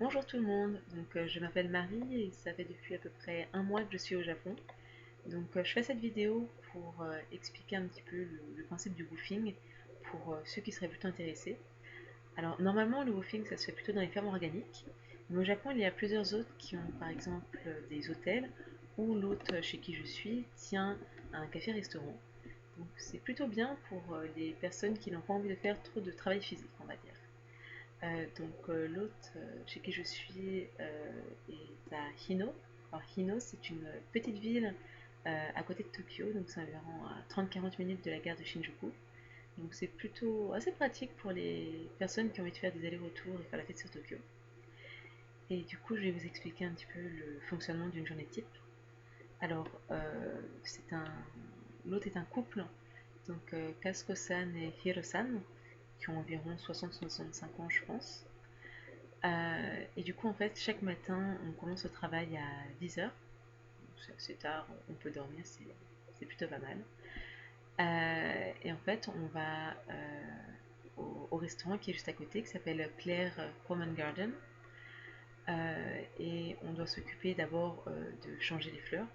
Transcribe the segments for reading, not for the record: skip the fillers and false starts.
Bonjour tout le monde, je m'appelle Marie et ça fait depuis à peu près un mois que je suis au Japon. Je fais cette vidéo pour expliquer un petit peu le principe du woofing pour ceux qui seraient plutôt intéressés. Alors normalement le woofing ça se fait plutôt dans les fermes organiques, mais au Japon il y a plusieurs hôtes qui ont par exemple des hôtels ou l'hôte chez qui je suis tient un café-restaurant. Donc c'est plutôt bien pour les personnes qui n'ont pas envie de faire trop de travail physique on va dire. L'hôte chez qui je suis est à Hino. Alors Hino, c'est une petite ville à côté de Tokyo, donc c'est environ à 30-40 minutes de la gare de Shinjuku. Donc c'est plutôt assez pratique pour les personnes qui ont envie de faire des allers-retours et faire la fête sur Tokyo. Et du coup, je vais vous expliquer un petit peu le fonctionnement d'une journée type. Alors, c'est un... l'hôte est un couple, Kasuko-san et Hiro-san, qui ont environ 60-65 ans, je pense. Et du coup, en fait, chaque matin, on commence le travail à 10 heures. C'est assez tard, on peut dormir, c'est plutôt pas mal. Et en fait, on va au restaurant qui est juste à côté, qui s'appelle Claire Home Garden. Et on doit s'occuper d'abord de changer les fleurs.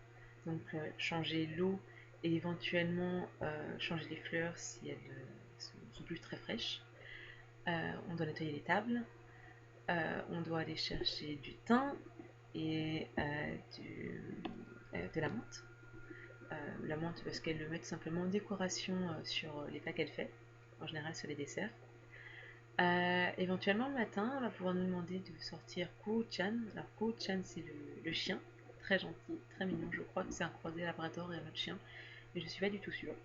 Changer l'eau et éventuellement changer les fleurs si elles sont plus très fraîches. On doit nettoyer les tables. On doit aller chercher du thym et de la menthe. La menthe parce qu'elle le met simplement en décoration sur les plats qu'elle fait, en général sur les desserts. Éventuellement le matin, on va pouvoir nous demander de sortir Ko-chan. Alors Ko-chan c'est le chien, très gentil, très mignon. Je crois que c'est un croisé labrador et un autre chien, mais je suis pas du tout sûre.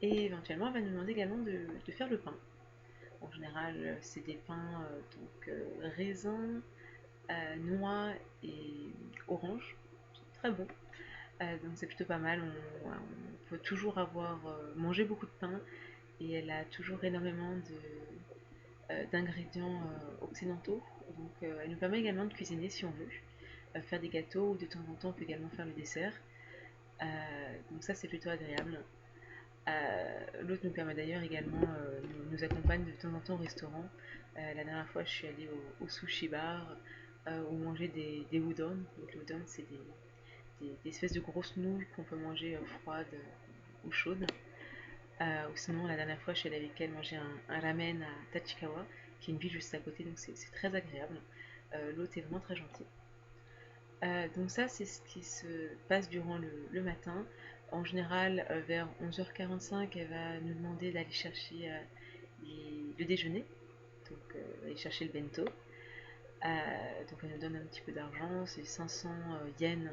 Et éventuellement, elle va nous demander également de faire le pain. En général, c'est des pains raisins, noix et orange. C'est très bon. Donc c'est plutôt pas mal. On peut toujours avoir mangé beaucoup de pain et elle a toujours énormément d'ingrédients occidentaux. Elle nous permet également de cuisiner si on veut, faire des gâteaux ou de temps en temps on peut également faire le dessert. Donc ça c'est plutôt agréable. L'autre nous permet d'ailleurs également, nous accompagne de temps en temps au restaurant. La dernière fois, je suis allée au sushi bar où manger des udon. Donc, les udon, c'est des espèces de grosses nouilles qu'on peut manger froides ou chaudes. Ou sinon, la dernière fois, je suis allée avec elle manger un ramen à Tachikawa, qui est une ville juste à côté, donc c'est très agréable. L'hôte est vraiment très gentil. Donc ça, c'est ce qui se passe durant le matin. En général, vers 11h45, elle va nous demander d'aller chercher le déjeuner, aller chercher le bento. Donc elle nous donne un petit peu d'argent, c'est 500 yens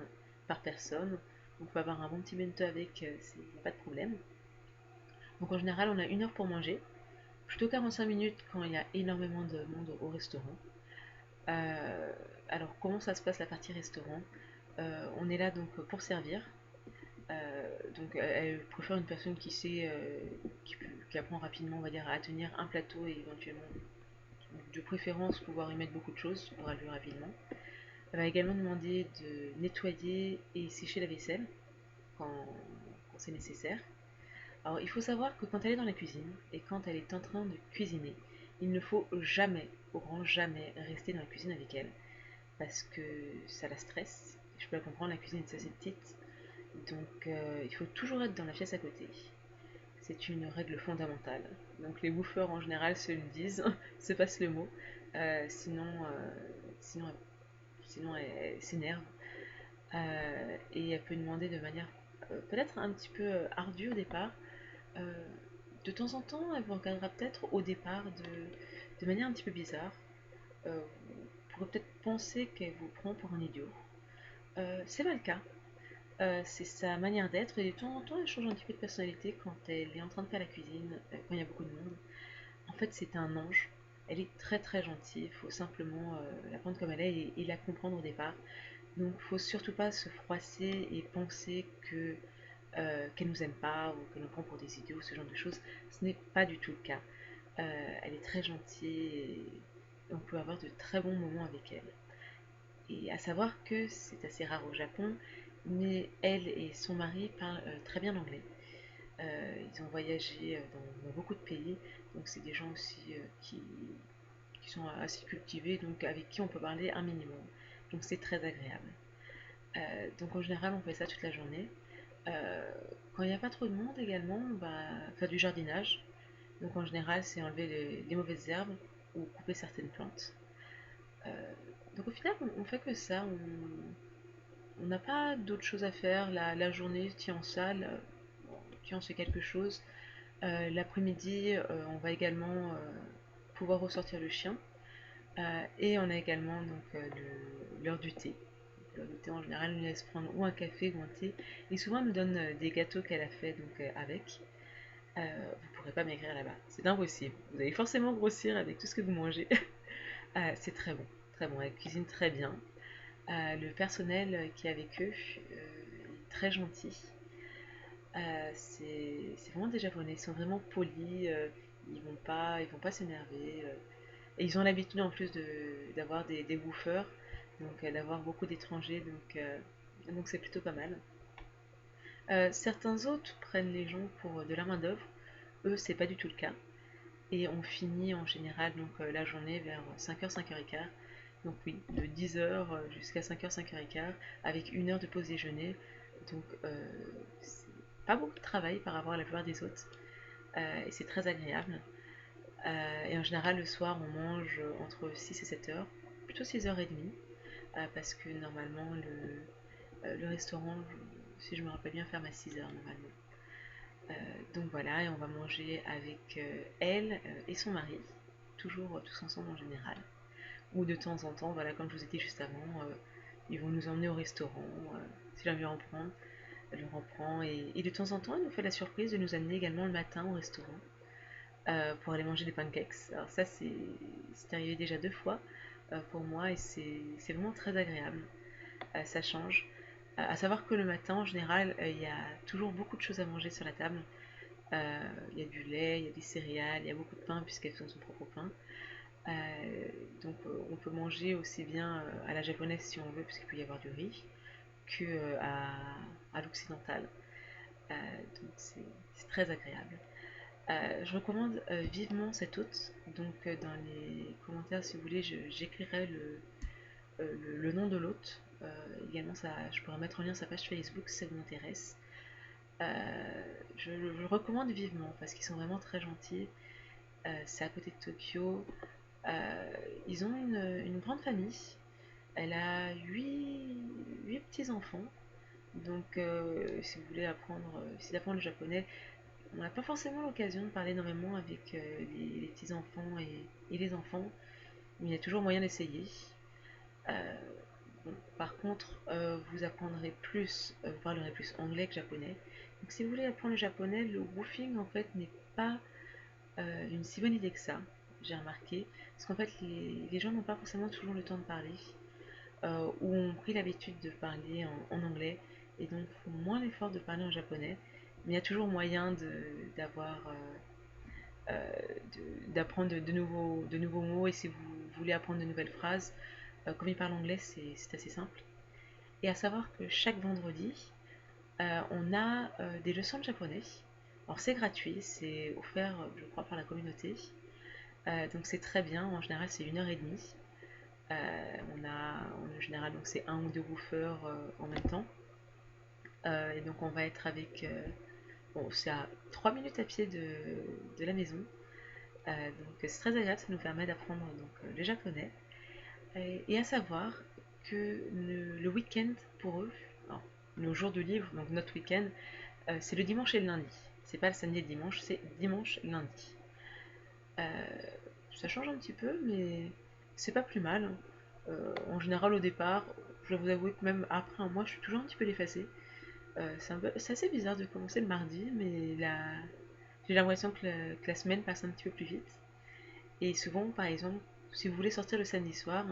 par personne. Donc on peut avoir un bon petit bento avec, il n'y a pas de problème. Donc en général, on a 1 heure pour manger, plutôt 45 minutes quand il y a énormément de monde au restaurant. Euh, alors comment ça se passe la partie restaurant? On est là donc pour servir. Elle préfère une personne qui sait, qui apprend rapidement, on va dire, à tenir un plateau et éventuellement, de préférence, pouvoir y mettre beaucoup de choses pour aller rapidement. Elle va également demander de nettoyer et sécher la vaisselle quand c'est nécessaire. Alors, il faut savoir que quand elle est dans la cuisine et quand elle est en train de cuisiner, il ne faut jamais, au grand jamais, rester dans la cuisine avec elle parce que ça la stresse. Je peux la comprendre, la cuisine est assez petite, il faut toujours être dans la pièce à côté. C'est une règle fondamentale. Donc les bouffeurs en général se le disent, se passent le mot. Euh, sinon, euh, sinon, sinon elle s'énerve et elle peut demander de manière peut-être un petit peu ardue au départ. Euh, de temps en temps, elle vous regardera peut-être au départ de manière un petit peu bizarre. Vous pourrez peut-être penser qu'elle vous prend pour un idiot. C'est pas le cas. C'est sa manière d'être et de temps en temps elle change un petit peu de personnalité quand elle est en train de faire la cuisine, quand il y a beaucoup de monde. En fait, c'est un ange. Elle est très très gentille. Il faut simplement la prendre comme elle est et la comprendre au départ. Donc, faut surtout pas se froisser et penser qu'elle nous aime pas ou qu'elle nous prend pour des idiots, ce genre de choses. Ce n'est pas du tout le cas. Elle est très gentille et on peut avoir de très bons moments avec elle. Et à savoir que c'est assez rare au Japon, mais elle et son mari parlent très bien anglais. Ils ont voyagé dans beaucoup de pays, donc c'est des gens aussi qui sont assez cultivés, donc avec qui on peut parler un minimum. Donc c'est très agréable. Donc en général, on fait ça toute la journée. Euh, Quand il n'y a pas trop de monde également, faire du jardinage. Donc en général, c'est enlever les mauvaises herbes ou couper certaines plantes. Donc au final, on fait que ça. On n'a pas d'autre chose à faire. La journée tient en salle, tient on fait quelque chose. L'après-midi, on va également pouvoir ressortir le chien. Et on a également l'heure du thé. L'heure du thé, en général, elle nous laisse prendre ou un café ou un thé. Et souvent, elle nous donne des gâteaux qu'elle a fait avec. Vous ne pourrez pas maigrir là-bas. C'est impossible. Vous allez forcément grossir avec tout ce que vous mangez. C'est très bon. Très bon. Elle cuisine très bien. Le personnel qui est avec eux est très gentil. C'est vraiment des Japonais. Ils sont vraiment polis. Ils vont pas s'énerver. Et ils ont l'habitude en plus d'avoir des bouffeurs, donc d'avoir beaucoup d'étrangers, donc c'est plutôt pas mal. Certains autres prennent les gens pour de la main-d'œuvre, eux c'est pas du tout le cas. Et on finit en général la journée vers 5h, 5h15. Donc oui, de 10h jusqu'à 5h, 5h15, avec une heure de pause déjeuner. Donc c'est pas beaucoup de travail par rapport à la plupart des autres. Et c'est très agréable. Et en général, le soir, on mange entre 6 et 7 heures, plutôt 6h30, parce que normalement, le restaurant, si je me rappelle bien, ferme à 6 heures normalement. Donc voilà, et on va manger avec elle et son mari, toujours tous ensemble en général. Ou de temps en temps, voilà, comme je vous ai dit juste avant, ils vont nous emmener au restaurant. Si l'envie en prend, elle leur en prend. Et de temps en temps, elle nous fait la surprise de nous amener également le matin au restaurant. Pour aller manger des pancakes. Alors ça, c'est arrivé déjà 2 fois pour moi et c'est vraiment très agréable. Ça change. À savoir que le matin, en général, il y a toujours beaucoup de choses à manger sur la table. Il y a du lait, il y a des céréales, il y a beaucoup de pain puisqu'elles font son propre pain. On peut manger aussi bien à la japonaise si on veut, puisqu'il peut y avoir du riz, que à l'occidental. Euh, donc c'est très agréable. Je recommande vivement cet hôte. Donc dans les commentaires, si vous voulez, j'écrirai le nom de l'hôte. Également, je pourrais mettre en lien sa page Facebook si ça vous intéresse. Je le recommande vivement parce qu'ils sont vraiment très gentils. C'est à côté de Tokyo. Ils ont une grande famille. Elle a 8 petits-enfants. Donc, si vous voulez apprendre le japonais, on n'a pas forcément l'occasion de parler énormément avec les petits-enfants et les enfants, mais il y a toujours moyen d'essayer. Euh, bon, par contre, vous parlerez plus anglais que japonais. Donc si vous voulez apprendre le japonais, le woofing en fait n'est pas une si bonne idée que ça, j'ai remarqué, parce qu'en fait les gens n'ont pas forcément toujours le temps de parler, ou ont pris l'habitude de parler en anglais, et donc font moins l'effort de parler en japonais, mais il y a toujours moyen d'avoir euh, d'apprendre de nouveaux mots, et si vous voulez apprendre de nouvelles phrases, comme ils parlent anglais, c'est assez simple. Et à savoir que chaque vendredi, on a des leçons de japonais. Alors c'est gratuit, c'est offert, je crois, par la communauté. Donc c'est très bien, en général c'est 1h30. En général, donc c'est un ou deux woofers en même temps. Et donc on va être avec... bon, c'est à 3 minutes à pied de la maison. Donc c'est très agréable, ça nous permet d'apprendre le japonais. Et à savoir que le week-end pour eux, alors, nos jours de livre, donc notre week-end, c'est le dimanche et le lundi. C'est pas le samedi et le dimanche, c'est dimanche lundi. Euh, Ça change un petit peu, mais c'est pas plus mal. En général, au départ, je dois vous avouer que même après un mois, je suis toujours un petit peu déphasée. C'est assez bizarre de commencer le mardi, mais j'ai l'impression que la semaine passe un petit peu plus vite. Et souvent, par exemple, si vous voulez sortir le samedi soir,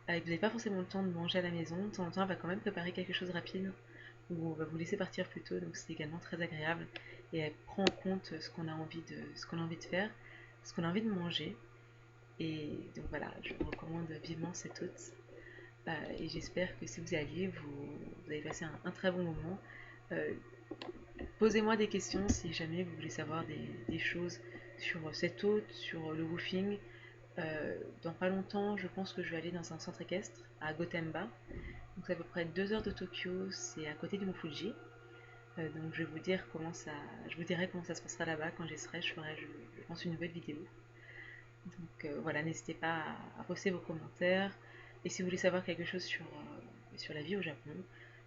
et que vous n'avez pas forcément le temps de manger à la maison, de temps en temps, on va quand même préparer quelque chose de rapide, ou on va vous laisser partir plus tôt, donc c'est également très agréable. Et elle prend en compte ce qu'on a envie de faire, ce qu'on a envie de manger. Et donc voilà, je vous recommande vivement cette hôte. Et j'espère que si vous y alliez, vous allez passer un très bon moment. Euh, Posez-moi des questions si jamais vous voulez savoir des choses sur cette hôte, sur le woofing, Dans pas longtemps, je pense que je vais aller dans un centre équestre à Gotemba. Donc c'est à peu près 2 heures de Tokyo, c'est à côté du Mont Fuji. Donc je vous dirai comment ça se passera là-bas quand j'y serai. Je ferai, je pense, une nouvelle vidéo. Donc voilà, n'hésitez pas à poster vos commentaires. Et si vous voulez savoir quelque chose sur la vie au Japon,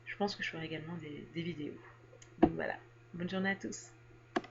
je pense que je ferai également des vidéos. Donc voilà, bonne journée à tous.